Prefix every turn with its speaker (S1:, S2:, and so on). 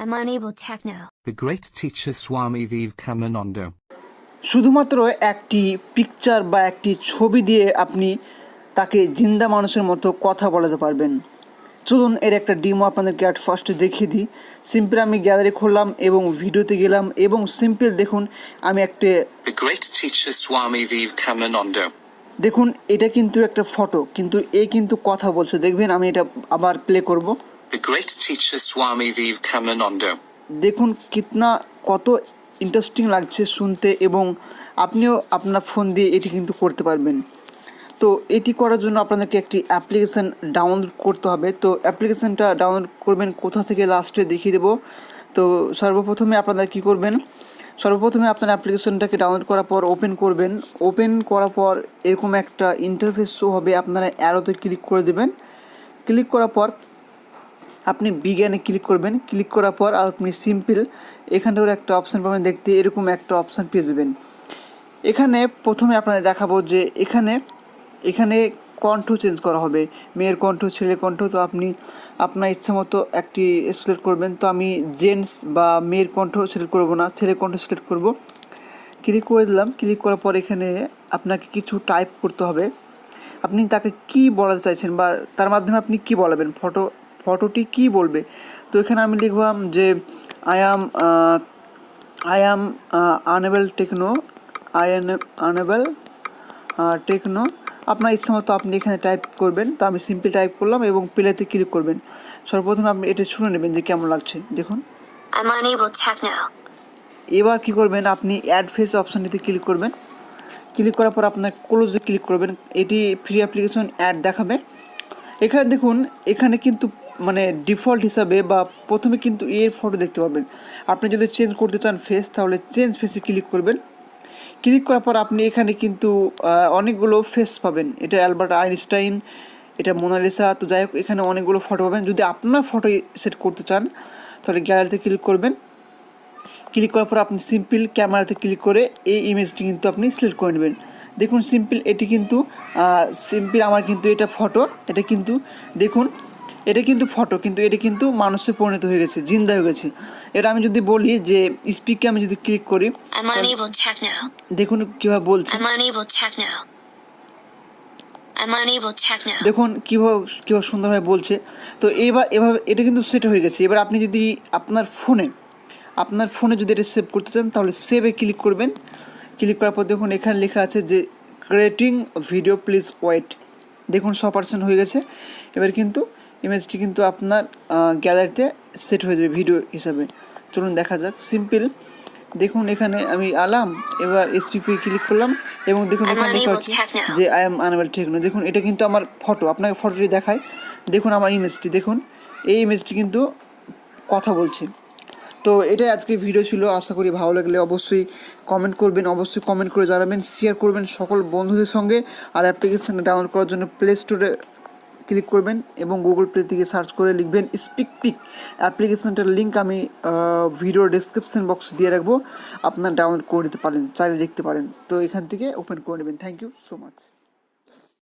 S1: I'm unable Techno.
S2: The great teacher Swami Vivekananda.
S3: শুধুমাত্র একটি picture বা একটি ছবি দিয়ে আপনি তাকে জিন্দা মানুষের মতো কথা বলাতে পারবেন। চলুন এর একটা ডিমো আপনাদেরকে অ্যাট ফার্স্টে দেখিয়ে দিই। সিম্পল আমি গ্যালারি খুললাম এবং ভিডিওতে গেলাম এবং সিম্পল দেখুন আমি একটা
S2: The great teacher Swami Vivekananda.
S3: দেখুন এটা কিন্তু একটা ফটো, কিন্তু এ কিন্তু কথা বলছে। দেখবেন আমি এটা আবার প্লে করব।
S2: The great teacher Swami Vivekananda.
S3: দেখুন কত ইন্টারেস্টিং লাগছে শুনতে, এবং আপনিও আপনার ফোন দিয়ে এটি কিন্তু করতে পারবেন। তো এটি করার জন্য আপনাদেরকে একটি অ্যাপ্লিকেশান ডাউনলোড করতে হবে। তো অ্যাপ্লিকেশানটা ডাউনলোড করবেন কোথা থেকে লাস্টে দেখিয়ে দেবো। তো সর্বপ্রথমে আপনারা কী করবেন, সর্বপ্রথমে আপনার অ্যাপ্লিকেশানটাকে ডাউনলোড করার পর ওপেন করবেন। ওপেন করার পর এরকম একটা ইন্টারফেস শো হবে, আপনারা অ্যারোতে ক্লিক করে দেবেন। ক্লিক করার পর আপনি বিজ্ঞানে ক্লিক করবেন। ক্লিক করার পর আপনি সিম্পল এখানটার একটা অপশান পাবেন, দেখতে এরকম একটা অপশান পেয়ে যাবেন। এখানে প্রথমে আপনাদের দেখাবো যে এখানে কণ্ঠ চেঞ্জ করা হবে, মেয়ের কণ্ঠ, ছেলের কণ্ঠ। তো আপনি আপনার ইচ্ছা মতো একটি সিলেক্ট করবেন। তো আমি জেন্টস বা মেয়ের কণ্ঠ সিলেক্ট করব না, ছেলের কণ্ঠ সিলেক্ট করব। ক্লিক করে দিলাম। ক্লিক করার পর এখানে আপনাকে কিছু টাইপ করতে হবে। আপনি তাকে কি বলাতে চাইছেন বা তার মাধ্যমে আপনি কি বলাবেন, ফটোটি কি বলবে। তো এখানে আমি লিখলাম যে I am unable techno, techno. আপনার ইচ্ছা মতো আপনি এখানে টাইপ করবেন। তো আমি সিম্পল টাইপ করলাম এবং প্লেতে ক্লিক করবেন। সর্বপ্রথমে আপনি এটা শুনে নেবেন যে কেমন লাগছে। দেখুন
S1: I'm unable Techno.
S3: এবার কি করবেন, আপনি অ্যাড ফেস অপশানটিতে ক্লিক করবেন। ক্লিক করার পর আপনার ক্লোজে ক্লিক করবেন। এটি ফ্রি অ্যাপ্লিকেশন অ্যাড দেখাবে। এখানে দেখুন, এখানে কিন্তু মানে ডিফল্ট হিসাবে বা প্রথমে কিন্তু এর ফটো দেখতে পাবেন। আপনি যদি চেঞ্জ করতে চান ফেস, তাহলে চেঞ্জ ফেসে ক্লিক করবেন। ক্লিক করার পর আপনি এখানে কিন্তু অনেকগুলো ফেস পাবেন। এটা অ্যালবার্ট আইনস্টাইন, এটা মোনালিসা। তো যাই হোক, এখানে অনেকগুলো ফটো পাবেন। যদি আপনার ফটো সেট করতে চান তাহলে গ্যালারিতে ক্লিক করবেন। ক্লিক করার পর আপনি সিম্পল ক্যামেরাতে ক্লিক করে এই ইমেজটি কিন্তু আপনি সিলেক্ট করে নেবেন। দেখুন সিম্পল এটি কিন্তু সিম্পল আমার কিন্তু এটা ফটো, এটা কিন্তু দেখুন এটা কিন্তু ফটো, কিন্তু এটা কিন্তু মানুষে পরিণত হয়ে গেছে, জিন্দা হয়ে গেছে। এটা আমি যদি বলি যে স্পিকে আমি যদি ক্লিক করি,
S1: I'm unable Techno.
S3: দেখুন কীভাবে বলছে।
S1: I'm unable Techno. I'm unable Techno.
S3: দেখুন কীভাবে সুন্দরভাবে বলছে। তো এভাবে এটা কিন্তু সেট হয়ে গেছে। এবার আপনি যদি আপনার ফোনে যদি এটা সেভ করতে চান তাহলে সেভে ক্লিক করবেন। ক্লিক করার পর দেখুন এখানে লেখা আছে যে ক্রিয়েটিং ভিডিও প্লিজ ওয়েট। দেখুন 100% হয়ে গেছে। এবার কিন্তু ইমেজটি কিন্তু আপনার গ্যালারিতে সেট হয়ে যাবে ভিডিও হিসাবে। চলুন দেখা যাক। সিম্পল দেখুন এখানে আমি আলাম, এবার এসপিপি ক্লিক করলাম এবং দেখুন এখানে লেখা হচ্ছে যে আই এম আনএবল টেকনো। দেখুন এটা কিন্তু আমার ফটো, আপনাকে ফটোটি দেখায়। দেখুন আমার ইমেজটি, দেখুন এই ইমেজটি কিন্তু কথা বলছে। তো এটাই আজকে ভিডিও ছিল। আশা করি ভালো লাগলে অবশ্যই কমেন্ট করবেন, অবশ্যই কমেন্ট করে জানাবেন, শেয়ার করবেন সকল বন্ধুদের সঙ্গে। আর অ্যাপ্লিকেশানটা ডাউনলোড করার জন্য প্লে স্টোরে ক্লিক করবেন এবং গুগল প্লে থেকে সার্চ করে লিখবেন পিক। অ্যাপ্লিকেশানটার লিঙ্ক আমি ভিডিও ডেসক্রিপশন বক্সে দিয়ে রাখবো, আপনার ডাউনলোড করে নিতে পারেন, চাইলে দেখতে পারেন। তো এখান থেকে ওপেন করে নেবেন। Thank you so much.